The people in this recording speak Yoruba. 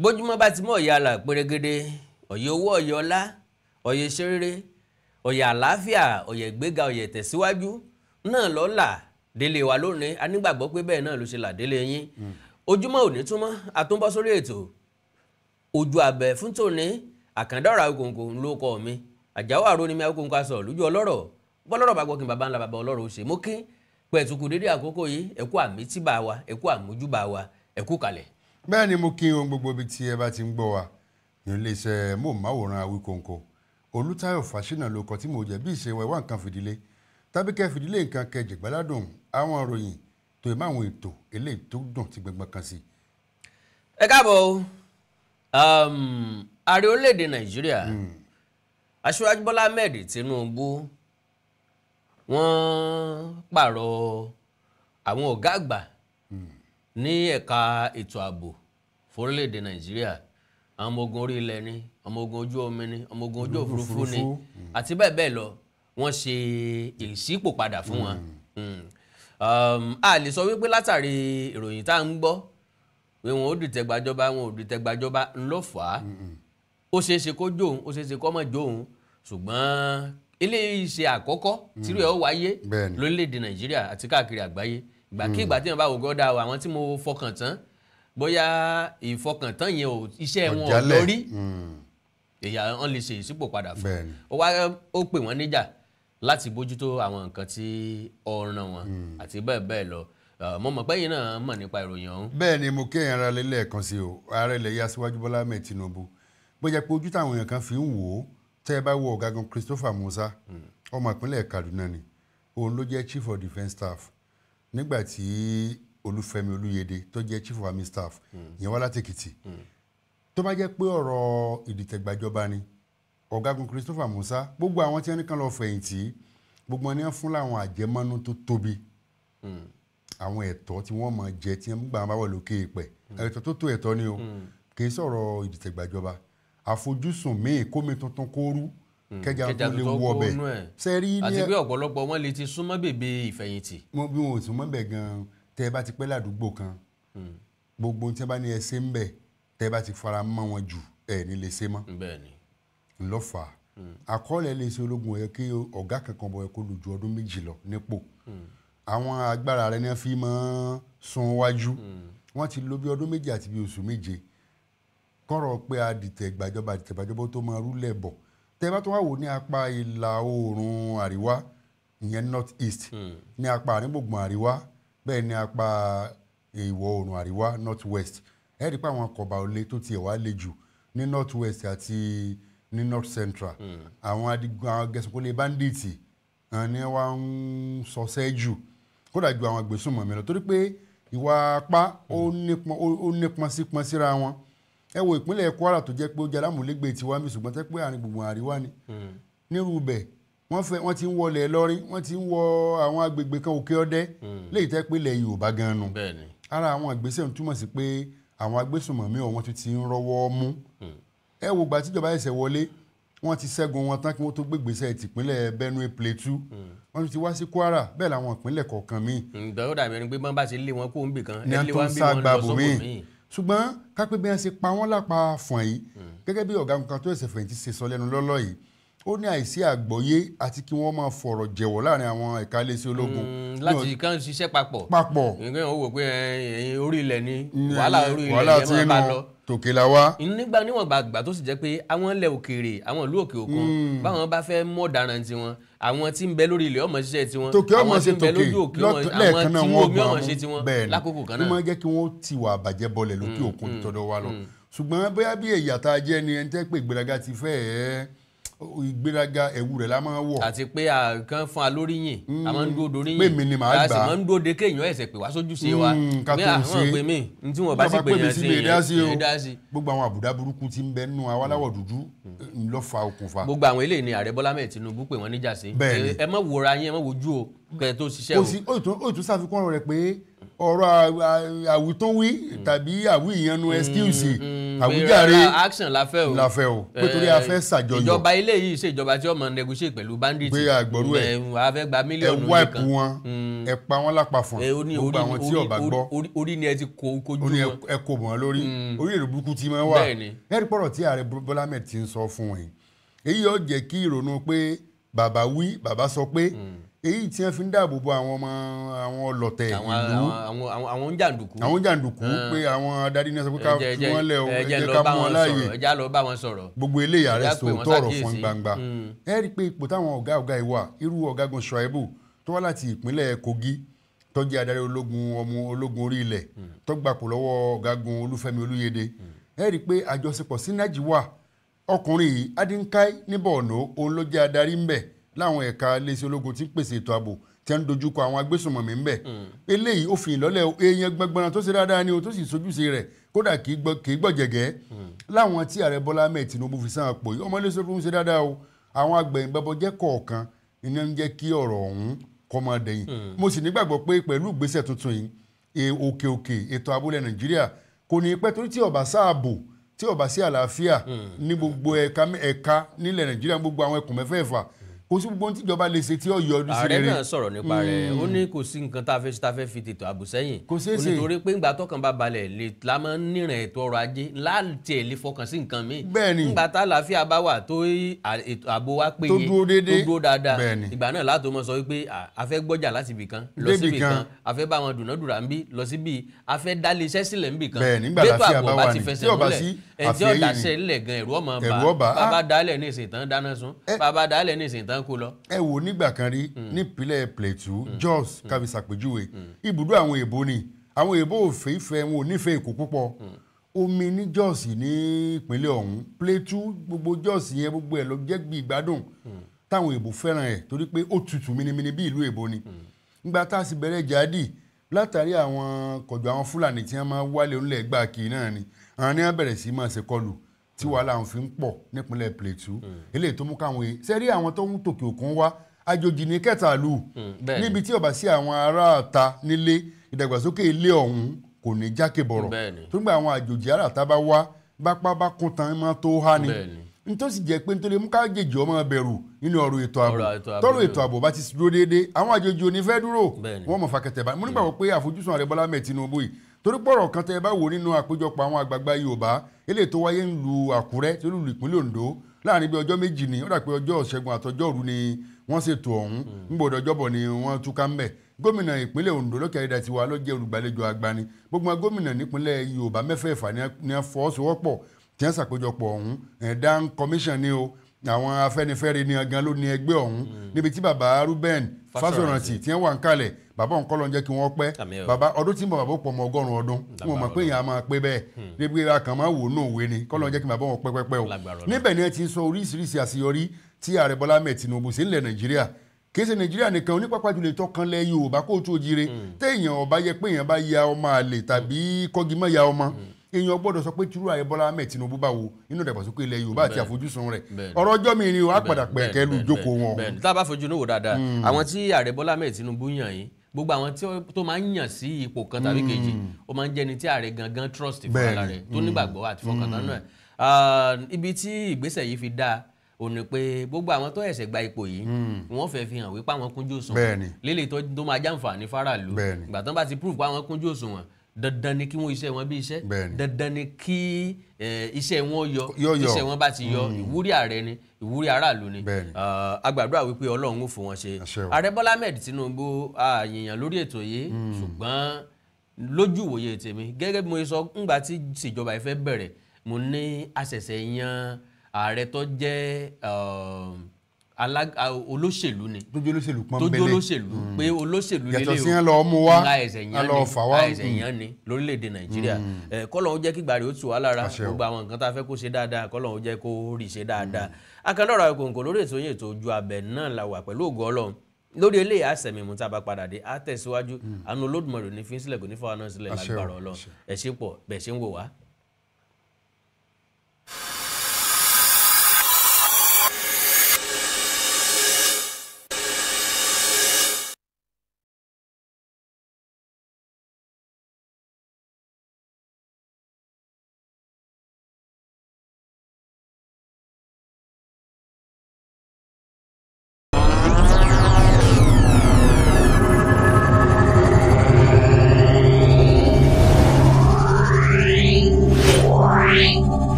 bójúmọ́ bá ti mọ̀ ọ̀yà àlà pérégede ọ̀yà owó ọ̀yà ọlá ọ̀yà ìṣeré ọ̀yà àlàáfíà ọ̀yà ìgbéga ọ̀yà ìtẹ̀síwájú náà lọ́la délé wa lónìí a nígbàgbọ́ pé bẹ́ẹ̀ náà ló ṣe là délé yín ojúmọ́ òní túmọ̀ àtúnbọ̀ sórí ètò ojú abẹ fún tòní àkàndọ̀rà òkòǹkò ló kọ́ mi àjáwó àrò ni mi àkókò aṣọ lójú ọlọ́rọ̀ bọ́lọ́rọ̀ bá gbọ́ kí n bàbá ńlá bàbá ọlọ́rọ̀ ó ṣe mú kí pẹ̀tùkù dédé àkókò yìí ẹ̀kú àmítìbà wa ẹ̀kú àmójúbà wa ẹ̀kú kalẹ̀. bẹ́ẹ̀ ni mo kí ohun gbogbo ibi tí ẹ bá ti ń gbọ́ wa ní iléeṣẹ́ móhùnmáwòrán Awíkonko Olútáyọ̀ Fáṣínà ló kọ tí mo jẹ́ bí ìṣe wá nǹkan fìdílé tàbí kẹ́ fìdílé nǹkan kẹjẹ gbáládùn àwọn ìròyìn tó ì máwọn ètò eléyìí tó dùn ti gbẹngbọn kan sí. ẹ káàbọ̀ ààrẹ orílẹ̀-èdè Nàìjíríà Aṣíwájú Bọ́lá Ahmed Tinubu wọ́n pààrọ̀ àwọn ọ̀gá àgbà ní ẹ̀ka ètò ààbò fórílẹ̀-èdè Nàìjíríà àwọn ọmọ ogun orí ilẹ̀ ni ọmọ ogun ojú omi ni ọmọ ogun ojú òfurufú ni àti bẹ́ẹ̀ bẹ́ẹ̀ lọ wọ́n ṣe ìṣípò padà fún wọn. A lè sọ wípé látàrí ìròyìn tá à ń gbọ́ pé wọn ò dìtẹ̀ gbàjọba wọn ò dìtẹ̀ gbàjọba ńlọ fà á ó ṣeé ṣe kó jóun ó ṣeé ṣe kó má jóun ṣùgbọ́n ilé iṣẹ́ àkọ́kọ́ tí rẹ̀ ó wáyé lórílẹ̀‐èdè Nàìjíríà àti káàkiri àgbáyé ìgbàkigbà tí wọ́n bá wò gọ́dá àwọn tí mo fọkàn tán bóyá ìfọkàntán yẹn ò iṣẹ́ wọn ò lórí èyà wọn lè ṣe ìṣípò padà fún ó pè wọ́n níjà láti bójútó àwọn nǹkan tí ọ̀ràn wọn àti bẹ́ẹ̀ bẹ́ẹ̀ lọ mo mọ̀ pé yín náà mọ̀ nípa ìròyìn ọ̀hún. bẹ́ẹ̀ ni mo kéèyàn ara lé lẹ́ẹ̀kan sí o ààrẹ ilẹ̀ yìí Aṣíwájú Bọ́lá Ahmed Tinubu bó jẹ́ pé ojú táwọn èèyàn kan fi ń wò ó tẹ́ ẹ bá wo ọ̀gágun Christopher Musa ọmọ ìpínlẹ̀ Kaduna ni òun ló jẹ́ Chief of Defence Staff nígbà tí Olúfẹ́mi Olúyẹdẹ tó jẹ́ Chief of Army Staff ìyẹn wá láti Èkìtì tó bá jẹ́ pé ọ̀rọ̀ ìdìtẹ̀gbàjọba ni ọ̀gágun Christopher Musa gbogbo àwọn tí wọ́n ní kan lọ fẹ̀yìntì gbogbo wọn ni wọ́n fún láwọn àjẹmọ́nú tó tóbi àwọn ẹ̀tọ́ tí wọ́n máa jẹ tí wọ́n gbà bá wà lókè èèpẹ̀ ẹ̀tọ́ tó tó ẹ̀tọ́ ni o kì í sọ̀rọ̀ ìdìtẹ̀gbàjọba àfojúsùn míì kómi tuntun kóoru kẹjà tó lè wọ ọbẹ̀ sẹ́rí ní àti pé ọ̀pọ̀lọpọ̀ wọn lè ti súnmọ́ bèbè ìfẹ̀yìntì. mo bí wọn ò súnmọ́ bẹ̀ gan-an tẹ́ ẹ bá ti pẹ́ ládùúgbò kan gbogbo tí wọ́n bá ní ẹ ṣe ń bẹ̀ tẹ́ ẹ bá ti fara mọ́ wọn jù ẹ̀ ní lè ṣe mọ́ ńlọ́fà àkọọ́lẹ̀ iléeṣẹ́ ológun ọ̀yẹ́ kí ọ̀gá kankan bọ̀ ẹ̀ kó lò ju ọdún méjì lọ nípò àwọn agbára rẹ̀ ní wọ́n fi máa sún wájú wọ́n ti lò bí ọdún méjì àti bí oṣù méje kọ́rọ̀ pé àdìtẹ̀gbàjọba tó máa rúlẹ̀ bọ̀ tẹ́ bá tó wà wò ní apá ìlà oòrùn àríwá ìyẹn north east ní apá àrígbùngbùn àríwá bẹ́ẹ̀ ní apá ìwọ̀ oòrùn àríwá north west ẹ̀ rí pé àwọn kọ̀bà olè tó tiẹ̀ wá le jù ní north west àti ní north central àwọn agẹ̀sùnkólé bandits ni wọ́n ń sọsẹ́ jù kódà ju àwọn agbésùnmọ̀mí lọ torí pé ìwà apá ó nípọn síra wọn ẹ wo ìpínlẹ̀ Kwara tó jẹ́ pé ó jẹ́ alámúlégbè tiwa mi ṣùgbọ́n tẹ́ pé àárín gbùngbùn àríwá ni nírú bẹ̀ wọ́n ti ń wọlé lọ́rin wọ́n ti ń wọ àwọn agbègbè kan òkè ọdẹ léyìí tẹ́ pé ilẹ̀ Yorùbá gan-an nù ara àwọn ìgbésẹ̀ ń túmọ̀ sí pé àwọn agbésùnmọ̀mí ọ̀wọ́n tún ti ń rọ́wọ́ mú ẹ wo gbà tíjọba ẹsẹ̀ wọlé wọ́n ti ṣẹ́gun wọn tán kí wọ́n tó gbégbèsè tìpínlẹ̀ Benue Plateau wọ́n ti wá sí Kwara bẹ́ẹ̀ làwọn ìpínlẹ̀ kọ̀ọ̀kan míì. ìgbàlódé dàbí ẹni pé bọ́n bá ṣe lé wọn kó ń bì kan ní à ń tó ń ságbá bòmíì ṣùgbọ́n kápẹ́ bí wọ́n ṣe pa wọ́n lápá fọ̀n yìí gẹ́gẹ́ bí ọ̀gá nǹkan tó ẹ̀sẹ̀ fẹ̀yìntì ṣe sọ lẹ́nu lọ́lọ́ yìí ó ní àìsí àgbọ́yé àti kí wọ́n máa fọ̀rọ̀ jẹ̀wọ̀ láàrin àwọn ẹ̀ka iléeṣẹ́ ológun. láti kàn ṣiṣẹ́ papọ̀ nǹkan ò wò pé ẹ̀yin orí ilẹ̀ ni wàhálà orí ilẹ̀ yẹn máa bá lọ tòkè la wá. níwọ̀n gbàgbà tó sì jẹ́ pé àwọn ilẹ̀ òkèèrè àwọn ìlú òkè òkun báwọn bá fẹ́ mọ̀ ọ̀daràn tiwọn àwọn tí ń bẹ lórí ilẹ̀ ọmọ ṣiṣẹ́ tiwọn àwọn tí ń bẹ lójú òkè àwọn tí omi ọmọ ṣe tiwọn lákòókò kan náà. ó máa jẹ́ kí wọ́n ti wà bàjẹ́ bọlẹ̀ lókè òkun tọ́dọ̀ wa lọ ṣùgbọ́n bóyá bí ẹ̀yà tá a jẹ́ ni ẹni tẹ́ pé ìgbéraga ti fẹ́ ìgbéraga ẹ̀wù rẹ̀ la máa wọ̀. àti pé àkàn fún alóríyìn a máa ń dúró doríyìn pé mi ni màá gbà á a sì máa ń dúró de kéèyàn ẹ̀sẹ̀ pé wá sójú sí wa pé àwọn pè mí ní tí wọ́n bá sì pè yàn sí èdè sí. gbogbo àwọn àbùdá burúkú tí ń bẹ nínú awáláwọ̀ dúdú ló fa okùnfà. gbogbo àwọn eléyìí ni ààrẹ Bọ́lá Ahmed Tinubu pè wọ́n níjà sí ẹ má wòra yín ẹ má wojú o kẹ tó ṣiṣẹ́ o. ó tún ṣàfikún rẹ̀ pé ọ̀rọ̀ àwítọ́wí tàbí àwí ìyanu excuse àwíjàre action la fẹ́ o pé torí a fẹ́ ṣàjọyọ̀ ìjọba ilé yìí ṣe ìjọba tí ó máa negotiate pẹ̀lú bandits pé àgbọ̀rú ẹ̀ a fẹ́ gba mílíọ̀nù nìkan ẹ wipe wọn ẹ pa wọ́n lápapọ̀ gbogbo àwọn tí ọba gbọ́ orí ni ẹ ti kojú wọn. ó ní ẹ kó bọ̀ wọ́n lórí orí èrò burúkú tí wọ́n wà ẹ̀rí pọ̀rọ̀ tí ààrẹ Bọ́lá Ahmed ti ń sọ fún wọn èyí yóò jẹ́ kí ìrònú pé bàbá wí bàbá sọ pé èyí tí wọ́n fi ń dáàbò bo àwọn ọmọ àwọn ọlọ̀tẹ̀ ìlú àwọn jàǹdùkú pé àwọn adarí náà sọ pé ká fi wọ́n lẹ̀ ẹ jẹ́ ká mú wọn láàyè ẹ já lọ bá wọn sọ̀rọ̀ gbogbo eléyà rẹ̀ sọ tọ̀rọ̀ fún gbangba ẹ rí i pé ipò táwọn ọ̀gá ìwà irú ọ̀gágun Ṣuaibu tó wá láti ìpínlẹ̀ Kogi tó jẹ́ adarí ológun orí ilẹ̀ tó gbapò lọ́wọ́ ọ̀gágun Olúfẹ́mi Olúyẹdẹ ẹ rí i pé àjọṣepọ̀ sínájì wà ọkùnrin yìí Adinkai ní Borno òun ló jẹ́ adarí ń bẹ̀ láwọn ẹ̀ka iléeṣẹ́ ológun tí ń pèsè ètò ààbò tí ń dojúkọ àwọn agbésùnmọ̀mí ń bẹ̀ eléyìí ó fi ìlọ́lẹ̀ èèyàn gbẹgbẹran tó ṣe dáadáa ni o tó sì sojúṣe rẹ̀ kódà kì í gbọ̀jẹ̀gẹ́ láwọn tí ààrẹ Bọ́lá Ahmed Tinubu fi sáà pò yìí ọmọ iléeṣẹ́ ológun ṣe dáadáa o àwọn agbẹ̀yìnbẹ̀bọ̀jẹ́ kọ̀ọ̀kan iná ń jẹ́ kí ọ̀rọ̀ ọ̀hún kọ́ máa dẹ̀yìn mo sì nígbàgbọ́ pé pẹ̀lú ìgbésẹ̀ tuntun yìí òkè ètò ààbò ilẹ̀ Nàìjíríà kò ní pẹ́ torí tí ó bá sáàbò tí ó bá sí àlàáfíà ní gbogbo ẹ̀ka nílẹ̀ Nàìjíríà gbogbo àwọn ẹkùn mẹ́fẹ̀ẹ̀fà kò sí gbogbo tí ìjọba lè ṣe tí ó yọ ọdún sí rere. ààrẹ náà sọ̀rọ̀ nípa rẹ̀ ó ní kò sí nǹkan tá a fẹ́ fi tètò ààbò sẹ́yìn kò ṣeé ṣe nítorí pé ńgbà tọkàn bá balẹ̀ lè la máa ń nírìn ètò ọrọ̀ ajé láti ẹ̀ lè fọkàn sí nǹkan míì. bẹ́ẹ̀ni ńgbà tá àlàáfíà bá wà tó ètò ààbò wa péye tó dúró dáadáa bẹ́ẹ̀ni ìgbà náà látò mọ̀ sọ wípé a fẹ́ gbọ́jà láti ibì kan lọ sí ibì kan a fẹ́ bá wọn dùnádùrà ń bí lọ sí bí a fẹ́ dálé iṣẹ́ sílẹ̀ ń bì kan bẹ́ẹ̀tò ààbò bá ti fẹsẹ̀ múlẹ̀ ẹ̀jẹ̀ ọ̀dàṣẹ́ ńlẹ̀ gan ẹ̀rù ọmọ bá bàbá dálẹ̀ ní ìsìn tán dáná sun bàbá dálẹ̀ ní ìsìn tán kó lọ. ẹ wò nígbà kan rí nípínlẹ̀ Plateau Jos kábi ṣàpèjúwe ibùdó àwọn èèbó ni àwọn èèbó òfin ìfẹ́ wọn ò nífẹ̀ẹ́ Èkó púpọ̀ omi ní Jos ní ìpínlẹ̀ ọ̀hún Plateau gbogbo Jos yẹn gbogbo ẹ̀ ló jẹ́ bí ìgbádùn táwọn èèbó fẹ́ràn ẹ̀ torí pé ó tutù minimini bí ìlú èèbó ni nígbà tá a sì bẹ̀rẹ̀ jáde látàrí àwọn kọ̀jọ àwọn Fúlàní tí wọ́n máa wálé onílẹ̀ gbà kì í náà ni àwọn ní wọ́n bẹ̀rẹ̀ sí máa ṣe kọlù tí wàhálà àwọn fi ń pọ̀ nípínlẹ̀ Plateau eléyìí tó mú káwọn sẹ́rí àwọn tó ń tòkè òkun wá àjòjì ní kẹtàlú níbi tí ó bá sí àwọn aráàta nílé ìdàgbàsókè ilé ọ̀hún kò ní jákè bọ̀rọ̀ tó ń gba àwọn àjòjì aráàta bá wá bápá bá kún tán máa tó há ni nítòsí jẹ́ pé nítorí mú kájèjì ọmọ bẹ̀rù nínú ọ̀rọ̀ ètò ààbò tọ́rọ̀ ètò ààbò bá ti dúró déédéé àwọn àjòjì ò ní fẹ́ dúró wọ́n mọ̀ fàkẹ́tẹ̀ bá mo nígbàgbọ́ pé àfojúsùn ààrẹ Bọ́lá Ahmed Tinubu yìí torí pọ̀rọ̀ kan tẹ́ ẹ bá wò nínú àpéjọpọ̀ àwọn àgbààgbà Yorùbá eléyìí tó wáyé ń lu Àkúrẹ́ tó lù ìpínlẹ̀ Ondo láàrin bí ọjọ́ méjì ni ó dà pé ọjọ́ Ṣẹ́gun àtọjọ́rú ni wọ́n ṣètò ọ̀hún ńgbọ̀dọ̀ ọjọ́bọ̀ ni wọ́n túká ń bẹ̀ gómìnà ìpínlẹ̀ Ondo Lókè Ayédàtiwa ló jẹ́ olùgbàlejò àgbà ni gbogbo gómìnà nípínlẹ̀ Yorùbá mẹ́fẹ̀ẹ̀fà ni wọ́n fọwọ́sowọ́pọ̀ tí wọ́n ṣàpéjọpọ̀ ọ̀hún Dan commission ni o àwọn Afẹ́nifẹ́re ni gan ló ní ẹgbẹ́ ọ̀hún níbi tí bàbá Reuben Fásọ̀rántì tí wọ́n wà ń kalẹ̀ bàbá òun kọ́ ló ń jẹ́ kí wọ́n pẹ́ bàbá ọdún tí bàbá pọ̀ mọ́ 100 ọdún wọn mọ̀ pé èèyàn á máa pé bẹ́ẹ̀ níbi akàn máa wò náà òwe ni kọ́ ló ń jẹ́ kí bàbá wọn pẹ́pẹ́pẹ́ o níbẹ̀ ni ẹ ti sọ oríṣiríṣi àṣeyọrí tí ààrẹ Bọ́lá Ahmed Tinubu sí ilẹ̀ Nàìjíríà kì í ṣe Nàìjíríà nìkan onípápá jùlọ ìtọ́kan lẹ Yorùbá kó tó jíire téèyàn ọba yẹ pé èèyàn bá ya ọmọ àlè tàbí kọ́gímọ̀ ya ọmọ èèyàn gbọ́dọ̀ sọ pé tìrú ààrẹ Bọ́lá Ahmed Tinubu bá wo inú ìdàgbàsókè ilẹ̀ Yorùbá àti àfojúsùn rẹ̀ ọ̀rọ̀ ọjọ́ mi ni wàá padà pẹ̀kẹ́ lu ìjókòó wọn. bẹ́ẹ̀ni tá a bá fojú inú wò dáadáa àwọn tí ààrẹ Bọ́lá Ahmed Tinubu yàn yín gbogbo àwọn tó máa ń yàn sí ipò kan tàbí kejì ó máa ń jẹ́ni tí ààrẹ gangan trust fún ara rẹ̀ tó nígbàgbọ́ àti fọkàntán náà ibi tí ìgbésẹ̀ yìí fi dáa ó ní pé gbogbo àwọn tó ẹ̀sẹ̀ gba ipò yìí wọ́n fẹ́ fi hàn wípé àwọn kúnjú òṣùwọ̀n lélẹ̀ tó máa jàǹfààní fáráàlú ìgbà tán bá ti prove pé àwọn kúnjú òṣùwọ̀n dandan ni kí wọ́n iṣẹ́ wọn bí iṣẹ́ dandan ni kí iṣẹ́ wọn yọ iṣẹ́ wọn bá ti yọ ìwúrí ààrẹ ni ìwúrí aráàlú ni a gbàdúrà wípé Ọlọ́run ó fún wọn ṣe ààrẹ Bọ́lá Ahmed Tinubu àyèyàn lórí ètò yìí ṣùgbọ́n lójú ìwòye tèmi gẹ́gẹ́ bí mo sọ ńgbà tí ìṣèjọba ìfẹ́ bẹ̀rẹ̀ mo ní àṣẹ̀ṣẹ̀ yan ààrẹ tó jẹ́ olóṣèlú ni tójú olóṣèlú pọ́nbélé tójú olóṣèlú pé olóṣèlú lélẹ̀ yàtọ̀ sí yẹn lọ mú wá lọ fà wá àìsàn yẹn ni lórílẹ̀‐èdè Nàìjíríà kọ́lọ̀ ó jẹ́ kí gbàrí ó tù wá lára gbogbo àwọn nǹkan tá a fẹ́ kó ṣe dáadáa kọ́lọ̀ ó jẹ́ kó rí ṣe dáadáa akandọ́rọ̀ ìkòǹkò lórí ètò yẹn ètò ojú abẹ náà la wà pẹ̀lú ògo Ọlọ́run lórí eléyìí àsẹ̀mí mú tá a bá padà dé á tẹ̀síwájú àánú Olódùmarè ní fi sílẹ̀ kò ní fọwọ́ náà sílẹ̀ lágbára Ọlọ́run ẹ ṣé pọ̀ bẹ́ẹ̀ ṣe ń wò wá.